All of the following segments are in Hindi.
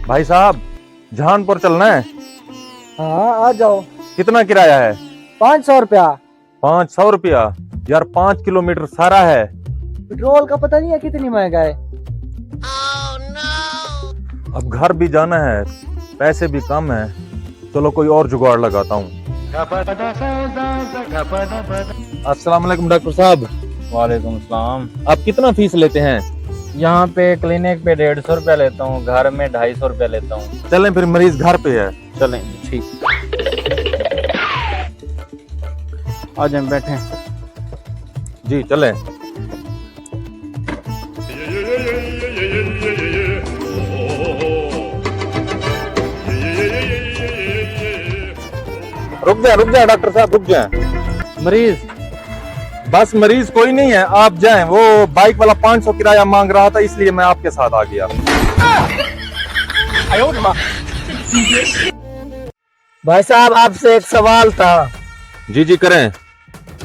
भाई साहब, जहानपुर चलना है। हाँ आ जाओ। कितना किराया है? 500 रुपया। 500 रुपया? यार 5 किलोमीटर सारा है। पेट्रोल का पता नहीं है कितनी महंगा है। अब घर भी जाना है, पैसे भी कम है। चलो कोई और जुगाड़ लगाता हूँ। अस्सलाम वालेकुम डॉक्टर साहब। वालेकुम सलाम। आप कितना फीस लेते हैं? यहाँ पे क्लिनिक पे 150 रुपया लेता हूँ, घर में 250 रुपया लेता हूँ। चलें फिर, मरीज घर पे है। चलें ठीक। आ जाए बैठे। जी चलें। रुक जाए डॉक्टर साहब, रुक जाए। मरीज? बस मरीज कोई नहीं है, आप जाएं। वो बाइक वाला 500 किराया मांग रहा था, इसलिए मैं आपके साथ आ गया। भाई साहब आपसे एक सवाल था। जी जी करें।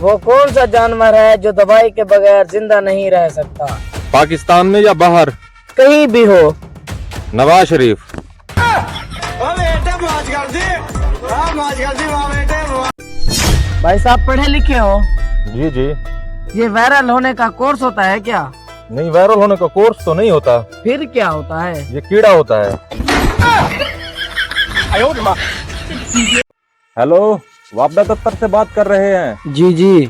वो कौन सा जानवर है जो दवाई के बगैर जिंदा नहीं रह सकता? पाकिस्तान में या बाहर? कहीं भी हो। नवाज शरीफ। भाई साहब पढ़े लिखे हो? जी जी। ये वायरल होने का कोर्स होता है क्या? नहीं, वायरल होने का कोर्स तो नहीं होता। फिर क्या होता है? ये कीड़ा होता है। हेलो, वापडा दफ्तर से बात कर रहे हैं? जी जी।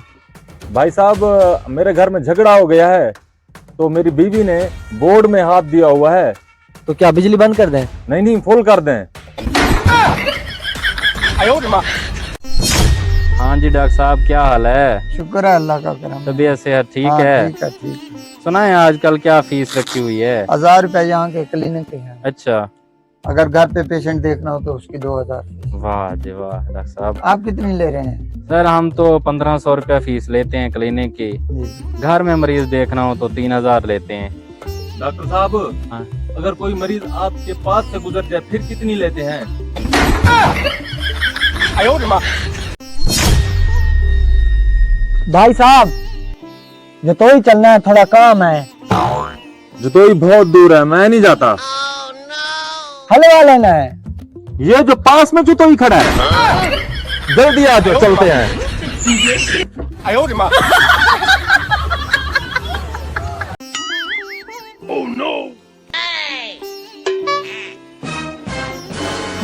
भाई साहब, मेरे घर में झगड़ा हो गया है, तो मेरी बीवी ने बोर्ड में हाथ दिया हुआ है। तो क्या बिजली बंद कर दें? नहीं, फुल कर दें। हाँ जी डॉक्टर साहब, क्या हाल है? शुक्र है अल्लाह का करम। तबीयत सेहत ठीक हाँ, है? ठीक है ठीक। सुना है आजकल क्या फीस रखी हुई है? 1000 रुपया यहाँ के क्लिनिक के हैं। अच्छा। अगर घर पे पेशेंट देखना हो तो उसकी 2000। वाह जी वाह डॉक्टर साहब। आप कितनी ले रहे हैं? सर हम तो 1500 रुपया फीस लेते हैं क्लिनिक की। जी। घर में मरीज देखना हो तो 3000 लेते हैं। डॉक्टर साहब, हाँ। अगर कोई मरीज आपके पास से गुजर जाए फिर कितनी लेते हैं? भाई साहब जतोई चलना है, थोड़ा काम है। जतोई बहुत दूर है, मैं नहीं जाता। हलवा लेना है। ये जो पास में जतोई खड़ा है, जल्दी आ जाओ, चलते हैं।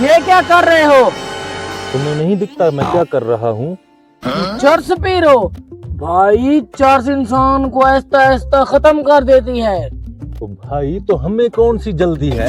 ये क्या कर रहे हो? तुम्हें नहीं दिखता मैं क्या कर रहा हूँ? चर्स पी रहे हो? भाई चर्स इंसान को ऐसा ऐसा खत्म कर देती है। तो भाई, तो हमें कौन सी जल्दी है?